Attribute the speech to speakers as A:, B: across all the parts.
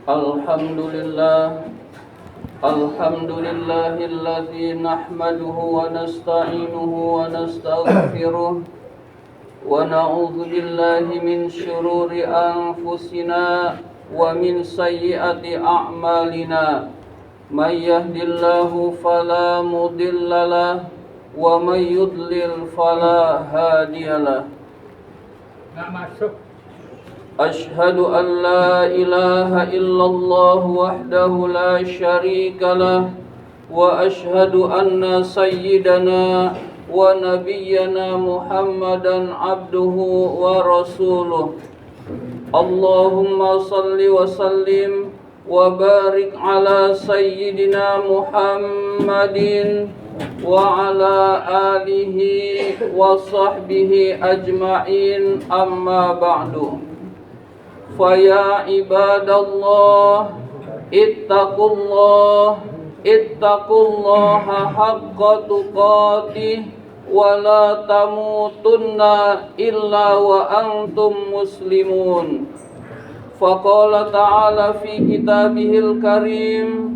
A: Alhamdulillah, alhamdulillahilladzi nahmaduhu wa nasta'inuhu wa nastaghfiruh wa na'udzu billahi min syururi anfusina wa min sayyiati a'malina. May yahdihillahu fala mudhillalah wa may yudlil fala hadiyalah.
B: Nggak masuk.
A: Ashhadu an la ilaha illallah wahdahu la syarika lah wa ashhadu anna sayyidana wa nabiyyana Muhammadan abduhu wa rasuluh. Allahumma salli wa sallim wa barik ala sayyidina Muhammadin wa ala alihi wa sahbihi ajma'in, amma ba'du. Faya ibadallah ittaqullaha haqqa tuqatih wa la tamutunna illa wa antum muslimun. Faqala ta'ala fi kitabihil karim,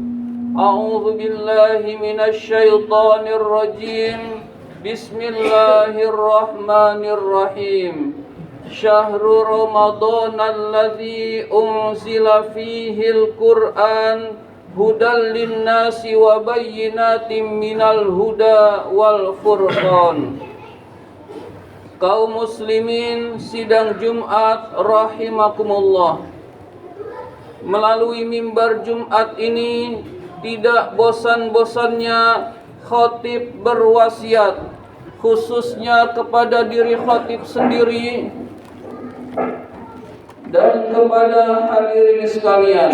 A: a'udzu billahi minasy syaithanir rajim. Bismillahirrahmanirrahim. Syahrul Ramadan alladzi unzila fihil Qur'an hudal linnasi wa bayyinatin minal huda wal furqan. Kaum muslimin sidang Jumat rahimakumullah. Melalui mimbar Jumat ini tidak bosan-bosannya khatib berwasiat, khususnya kepada diri khatib sendiri dan kepada hadirin sekalian.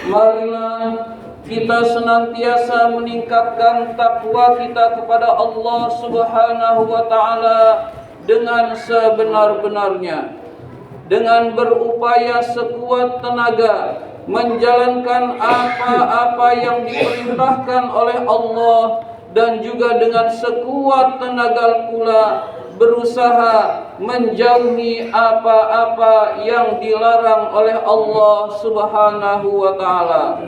A: Marilah kita senantiasa meningkatkan takwa kita kepada Allah Subhanahu wa taala dengan sebenar-benarnya, dengan berupaya sekuat tenaga menjalankan apa-apa yang diperintahkan oleh Allah, dan juga dengan sekuat tenaga pula berusaha menjauhi apa-apa yang dilarang oleh Allah Subhanahu wa taala.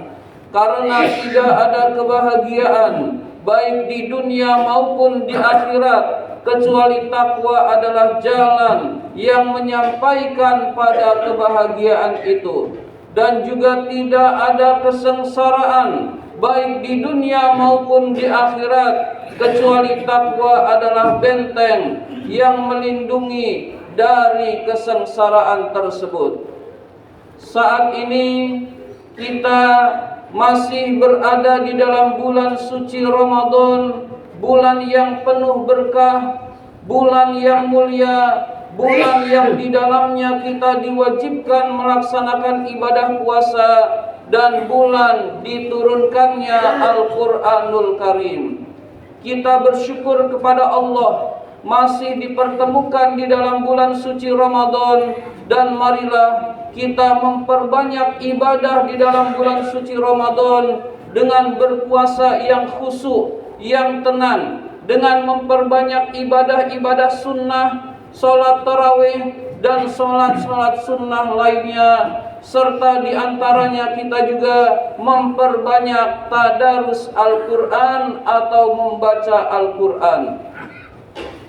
A: Karena tidak ada kebahagiaan baik di dunia maupun di akhirat kecuali takwa adalah jalan yang menyampaikan pada kebahagiaan itu. Dan juga tidak ada kesengsaraan baik di dunia maupun di akhirat kecuali takwa adalah benteng yang melindungi dari kesengsaraan tersebut. Saat ini kita masih berada di dalam bulan suci Ramadan, bulan yang penuh berkah, bulan yang mulia, bulan yang di dalamnya kita diwajibkan melaksanakan ibadah puasa, dan bulan diturunkannya Al-Quranul Karim. Kita bersyukur kepada Allah masih dipertemukan di dalam bulan suci Ramadan, dan marilah kita memperbanyak ibadah di dalam bulan suci Ramadan dengan berpuasa yang khusyuk, yang tenang, dengan memperbanyak ibadah-ibadah sunnah, sholat tarawih dan sholat-sholat sunnah lainnya, serta diantaranya kita juga memperbanyak tadarus Al-Quran atau membaca Al-Quran.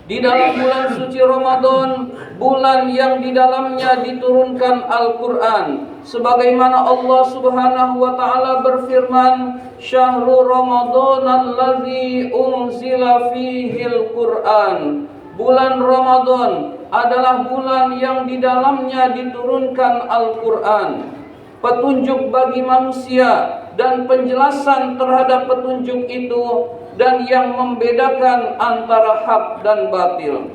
A: Di dalam bulan suci Ramadan, bulan yang di dalamnya diturunkan Al-Quran, sebagaimana Allah Subhanahu wa taala berfirman, Syahrul Ramadan alladzi unzila fihil Qur'an. Bulan Ramadan adalah bulan yang di dalamnya diturunkan Al-Quran. Petunjuk bagi manusia dan penjelasan terhadap petunjuk itu, dan yang membedakan antara hak dan batil.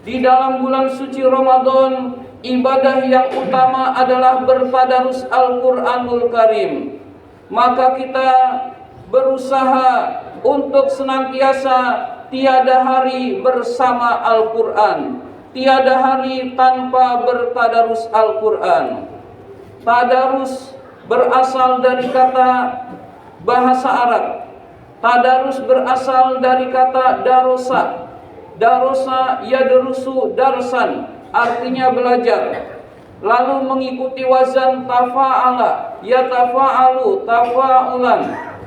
A: Di dalam bulan suci Ramadan, ibadah yang utama adalah bertadarus Al-Quranul Karim. Maka kita berusaha untuk senantiasa tiada hari bersama Al-Quran, tiada hari tanpa bertadarus Al-Quran. Tadarus berasal dari kata bahasa Arab. Tadarus berasal dari kata darosa. Darosa yadrusu darsan, artinya belajar. lalu mengikuti wazan tafa'ala, yatafa'alu, tafa'ulan,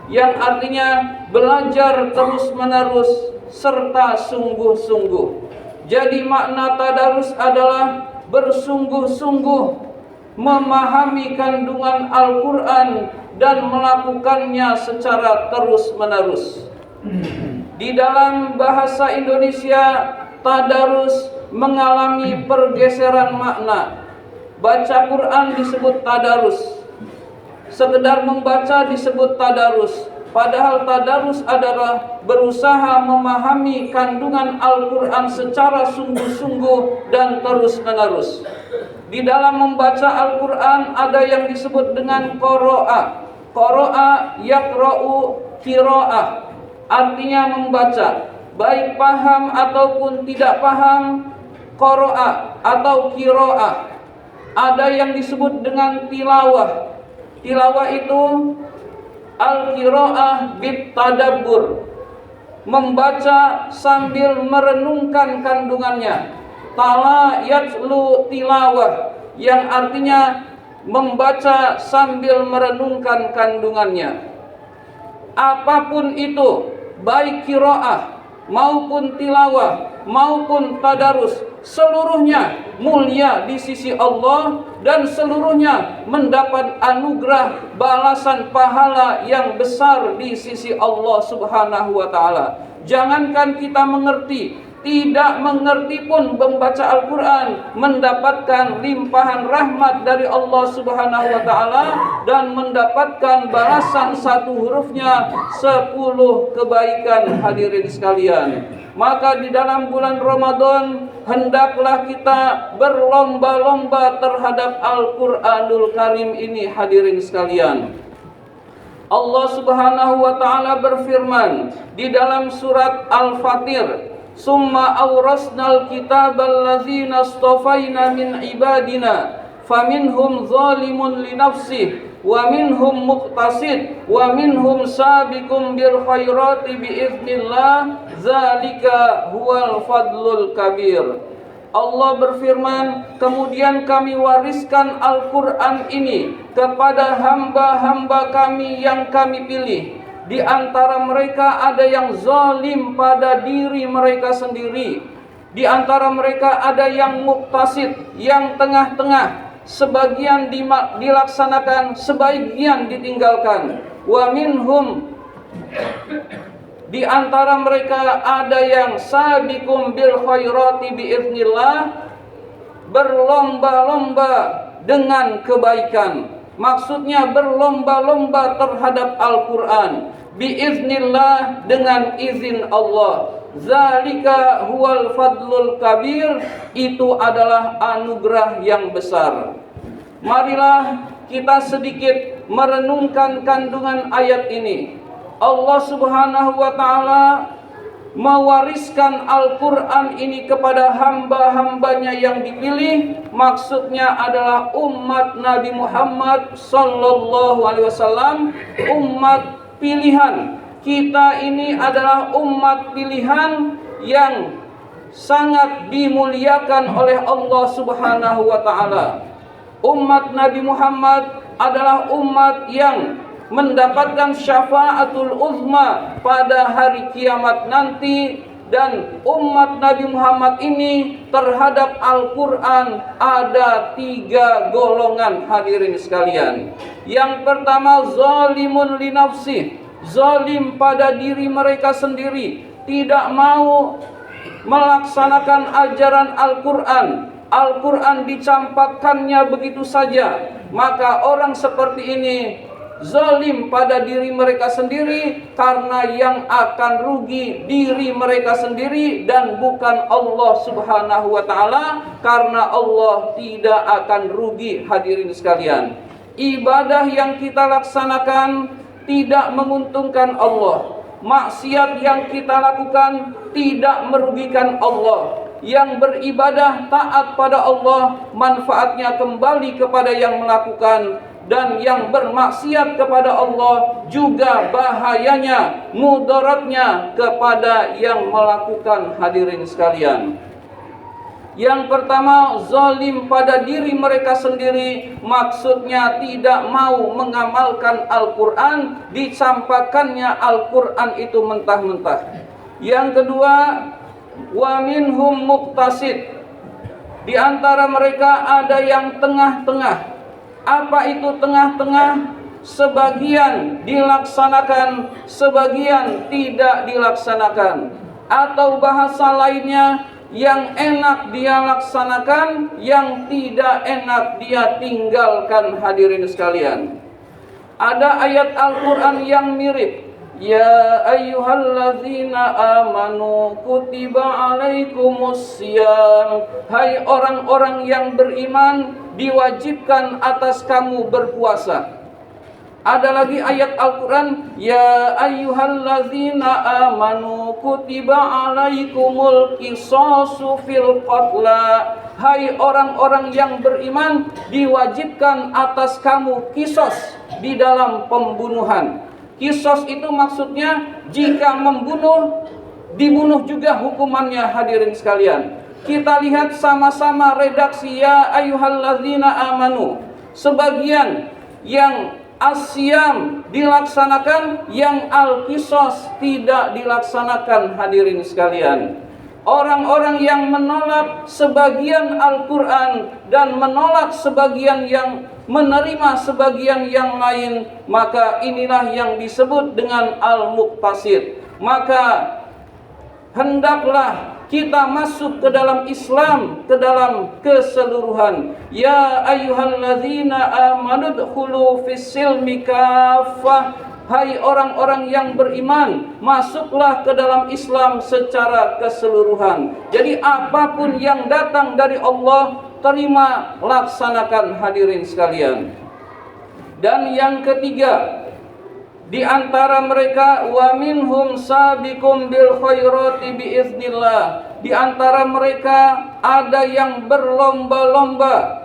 A: yang artinya belajar terus-menerus serta sungguh-sungguh. Jadi makna tadarus adalah bersungguh-sungguh memahami kandungan Al-Quran dan melakukannya secara terus-menerus. Di dalam bahasa Indonesia, tadarus mengalami pergeseran makna. Baca Quran disebut tadarus, sekedar membaca disebut tadarus. Padahal tadarus adalah berusaha memahami kandungan Al-Quran secara sungguh-sungguh dan terus-menerus. Di dalam membaca Al-Quran ada yang disebut dengan qiraah. Qiraah yaqra'u qiraah, artinya membaca, baik paham ataupun tidak paham, qiraah atau qiraah. Ada yang disebut dengan tilawah. Tilawah itu al-qiraah bit tadabbur, membaca sambil merenungkan kandungannya. Tala yatlu tilawah, yang artinya membaca sambil merenungkan kandungannya. Apapun itu, baik qiraah maupun tilawah maupun tadarus, seluruhnya mulia di sisi Allah dan seluruhnya mendapat anugerah balasan pahala yang besar di sisi Allah Subhanahu wa taala. Jangankan kita mengerti, tidak mengerti pun membaca Al-Quran mendapatkan limpahan rahmat dari Allah Subhanahu wa taala dan mendapatkan balasan satu hurufnya 10 kebaikan. Hadirin sekalian, maka di dalam bulan Ramadan hendaklah kita berlomba-lomba terhadap Al-Quranul Karim ini. Hadirin sekalian, Allah Subhanahu wa taala berfirman di dalam surat Al-Fatir, "Summa awrasnal kitabal ladzina astafaina min ibadina faminhum zalimun li nafsihi wa minhum muqtasid wa minhum sabiqum bil khairati biiznillah zalika huwal fadlul kabir." Allah berfirman, kemudian kami wariskan Al-Quran ini kepada hamba-hamba kami yang kami pilih. Di antara mereka ada yang zalim pada diri mereka sendiri. Di antara mereka ada yang muqtasid, yang tengah-tengah. Sebagian dilaksanakan, sebagian ditinggalkan. Wa minhum, di antara mereka ada yang sabiqum bil khairati biiznillah, berlomba-lomba dengan kebaikan. Maksudnya berlomba-lomba terhadap Al-Quran biiznillah, dengan izin Allah. Zalika huwal fadlul kabir, itu adalah anugerah yang besar. Marilah kita sedikit merenungkan kandungan ayat ini. Allah Subhanahu wa taala mewariskan Al-Quran ini kepada hamba-hambanya yang dipilih. Maksudnya adalah umat Nabi Muhammad sallallahu alaihi wasallam, umat pilihan. Kita ini adalah umat pilihan yang sangat dimuliakan oleh Allah Subhanahu wa taala. Umat Nabi Muhammad adalah umat yang mendapatkan syafaatul uzma pada hari kiamat nanti. Dan umat Nabi Muhammad ini terhadap Al-Quran ada 3 golongan. Hadirin sekalian, yang pertama zalimun li nafsih, zalim pada diri mereka sendiri, tidak mau melaksanakan ajaran Al-Quran. Al-Quran dicampakkannya begitu saja. Maka orang seperti ini zalim pada diri mereka sendiri, karena yang akan rugi diri mereka sendiri dan bukan Allah Subhanahu wa taala, karena Allah tidak akan rugi. Hadirin sekalian, ibadah yang kita laksanakan tidak menguntungkan Allah. Maksiat yang kita lakukan tidak merugikan Allah. Yang beribadah taat pada Allah, manfaatnya kembali kepada yang melakukan. Dan yang bermaksiat kepada Allah juga bahayanya, mudaratnya kepada yang melakukan. Hadirin sekalian, Yang pertama, zalim pada diri mereka sendiri, maksudnya tidak mau mengamalkan Al-Quran, dicampakkannya Al-Quran itu mentah-mentah. Yang kedua, wa minhum muqtasid, di antara mereka ada yang tengah-tengah. Apa itu tengah-tengah? Sebagian dilaksanakan, sebagian tidak dilaksanakan. Atau bahasa lainnya, yang enak dia laksanakan, yang tidak enak dia tinggalkan. Hadirin sekalian, ada ayat Al-Quran yang mirip. Ya ayyuhalladzina amanu kutiba alaikumus syiyam, hai orang-orang yang beriman, diwajibkan atas kamu berpuasa. Ada lagi ayat Al-Quran, ya ayyuhalladzina amanu kutiba alaikumul qisasu fil qatla, hai orang-orang yang beriman, diwajibkan atas kamu kisos di dalam pembunuhan. Kisos itu maksudnya jika membunuh, dibunuh juga hukumannya. Hadirin sekalian, kita lihat sama-sama redaksi ya ayyuhalladzina amanu. Sebagian yang asyam dilaksanakan, yang al-qisas tidak dilaksanakan. Hadirin sekalian, orang-orang yang menolak sebagian Al-Quran dan menolak sebagian yang menerima sebagian yang lain, maka inilah yang disebut dengan al-muqtasid. Maka hendaklah kita masuk ke dalam Islam, ke dalam keseluruhan. Ya ayyuhalladzina amanu dkhulu fis-silmi kaffah, hai orang-orang yang beriman, masuklah ke dalam Islam secara keseluruhan. Jadi apapun yang datang dari Allah, terima, laksanakan. Hadirin sekalian. Dan yang ketiga, di antara mereka wa minhum sabiqum bil khairati biiznillah, di antara mereka ada yang berlomba-lomba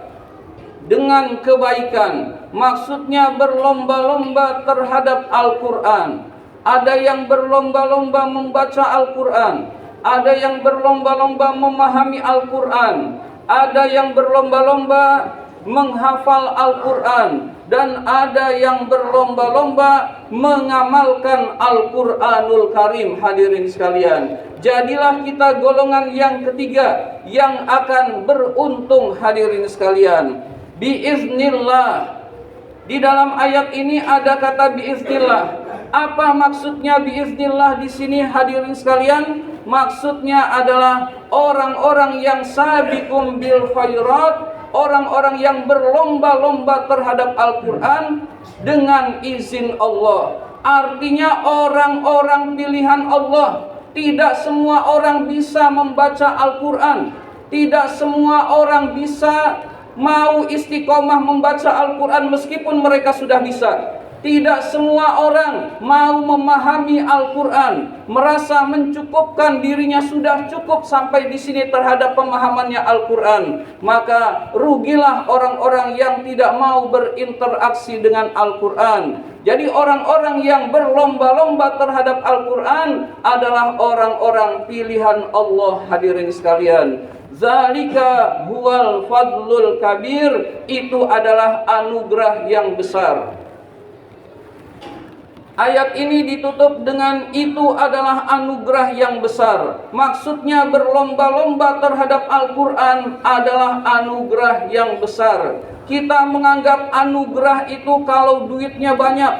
A: dengan kebaikan, maksudnya berlomba-lomba terhadap Al-Quran. Ada yang berlomba-lomba membaca Al-Quran, ada yang berlomba-lomba memahami Al-Quran, ada yang berlomba-lomba menghafal Al-Quran, dan ada yang berlomba-lomba mengamalkan Al-Quranul Karim. Hadirin sekalian, jadilah kita golongan yang ketiga yang akan beruntung. Hadirin sekalian, biiznillah. Di dalam ayat ini ada kata biiznillah. Apa maksudnya biiznillah di sini? Hadirin sekalian, maksudnya adalah orang-orang yang sabiqum bil khairat, orang-orang yang berlomba-lomba terhadap Al-Quran dengan izin Allah. Artinya orang-orang pilihan Allah. Tidak semua orang bisa membaca Al-Quran, tidak semua orang bisa mau istiqomah membaca Al-Quran meskipun mereka sudah bisa. Tidak semua orang mau memahami Al-Quran, merasa mencukupkan dirinya sudah cukup sampai di sini terhadap pemahamannya Al-Quran. Maka rugilah orang-orang yang tidak mau berinteraksi dengan Al-Quran. Jadi orang-orang yang berlomba-lomba terhadap Al-Quran adalah orang-orang pilihan Allah. Hadirin sekalian, zalika huwal fadlul kabir, itu adalah anugerah yang besar. Ayat ini ditutup dengan itu adalah anugerah yang besar. Maksudnya berlomba-lomba terhadap Al-Quran adalah anugerah yang besar. Kita menganggap anugerah itu kalau duitnya banyak,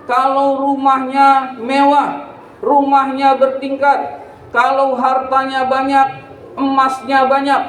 A: kalau rumahnya mewah, rumahnya bertingkat, kalau hartanya banyak, emasnya banyak.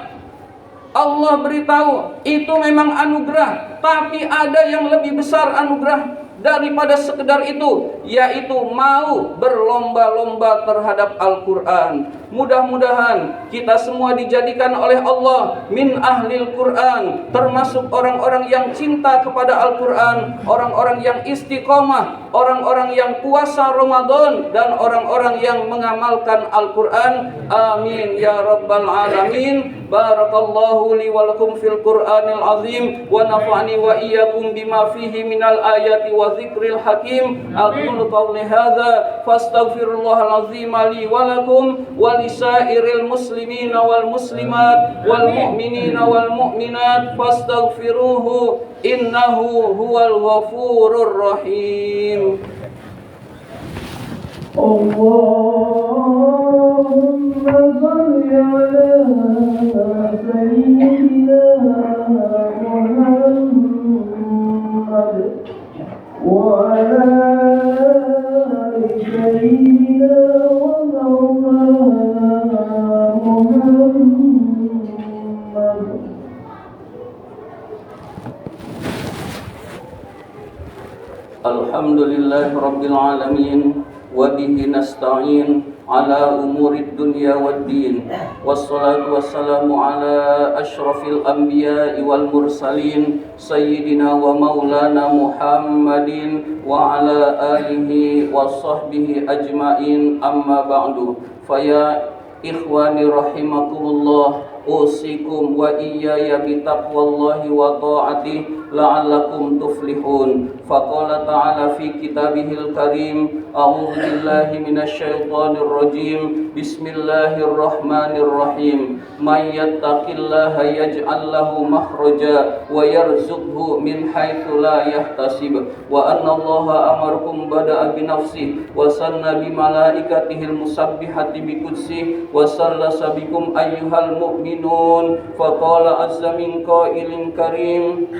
A: Allah beritahu itu memang anugerah, tapi ada yang lebih besar anugerah daripada sekedar itu, yaitu mau berlomba-lomba terhadap Al-Quran. Mudah-mudahan kita semua dijadikan oleh Allah min ahlil Quran, termasuk orang-orang yang cinta kepada Al-Quran, orang-orang yang istiqomah, orang-orang yang puasa Ramadan, dan orang-orang yang mengamalkan Al-Quran. Amin ya rabbal alamin. Barakallahu li wa lakum fil Qur'anil azim wa nafa'ani wa iyyakum bima fihi minal ayati wa dzikril hakim. Aqulu qawli hadza fastaghfirullahal azim li wa lakum wa lisairil muslimina wal muslimat wal mu'minina wal mu'minat fastaghfiruhu innahu huwal ghafurur rahim.
C: Allahumma salli ala sayyidina Muhammad wa ala ali sayyidina wa maulana Muhammad.
A: Alhamdulillahi rabbil alamin wa bihi nasta'in ala umurid dunya waddin. Wassalatu wassalamu ala asyrafil anbiya'i wal mursalin sayyidina wa maulana Muhammadin wa ala alihi wa sahbihi ajma'in, amma ba'du. Faya ikhwani rahimakumullah, usikum wa iyaya bitaqwallahi wa ta'atih la'allakum tuflihun. Faqala ta'ala fi kitabihil karim, a'udzu billahi minasyaitonir rajim, bismillahirrahmanirrahim. May yattaqillaha yaj'al lahu makhraja wa yarzuqhu min haitsu la yahtasib. Wa anna Allaha amarakum bada'a bi nafsihi wa sanna bi malaikatihil musabbihati bi qudsihi wa sallasa bikum ayyuhal mu'minun. Faqala azza min qailin karim,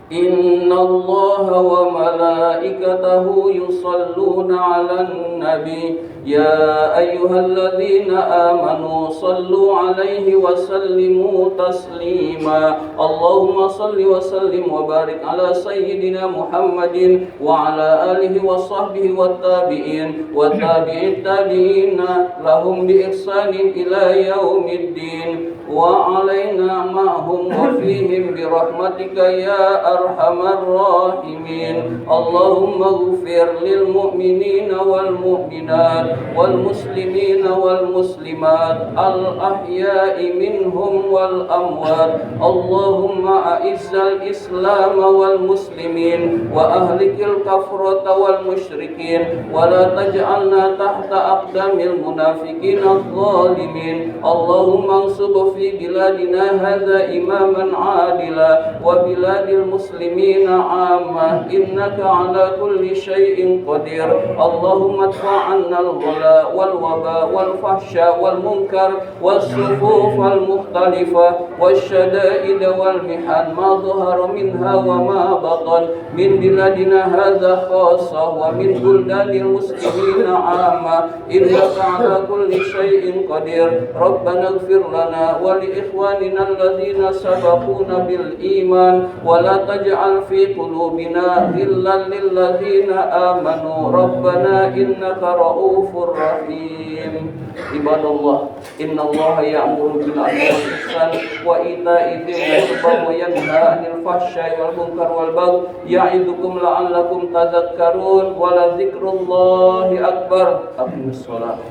A: Inna Allaha wa malaikatahu yusalluna 'alan nabi ya ayyuhalladzina amanu sallu 'alaihi wa sallimu taslima. Allahumma salli wa sallim wa barik ala sayyidina Muhammadin wa ala alihi wa sahbihi wa tabi'in wa tabi'it tabi'ina lahum bi ihsanin ila yaumiddin wa alaina ma'hum wa fihim bi rahmatika ya arhamar rahimin. Allahumma ighfir lil mu'minina wal mu'minat wal muslimina wal muslimat al ahya'i minhum wal amwat. Allahumma a'izzal islam wal muslimin wa ahlikil kafrata wal musyrikin wa la taj'alna tahta aqdamil munafiqin adh-dhalimin. Allahumma ansur fi biladina hadza imaman adila wa biladil muslimina amma innaka ala kulli syai'in qadir. Allahumma adfa' 'anna al-ghala wal waba wal fahsya wal munkar was sufuf al mukhtalifa wasyada'id wal mihan ma dhahara minha wa ma batan min biladina hadza khassah wa min buldanil muslimina amma innaka ala kulli syai'in qadir. Rabbana ighfir lana wa li ikhwanina alladhina sabaquna bil iman wa la taj'al fi qulubina ghillan lil ladzina amanu rabbana innaka ra'ufur rahim. Ibadallah, innallaha ya'muru bil 'adli wal ihsan wa ita'i dzil qurba wa yanha 'anil fahsya'i wal munkar wal baghi ya'idukum la'allakum tadhakkarun wa la dzikrullahi akbar. Aqimus shalah.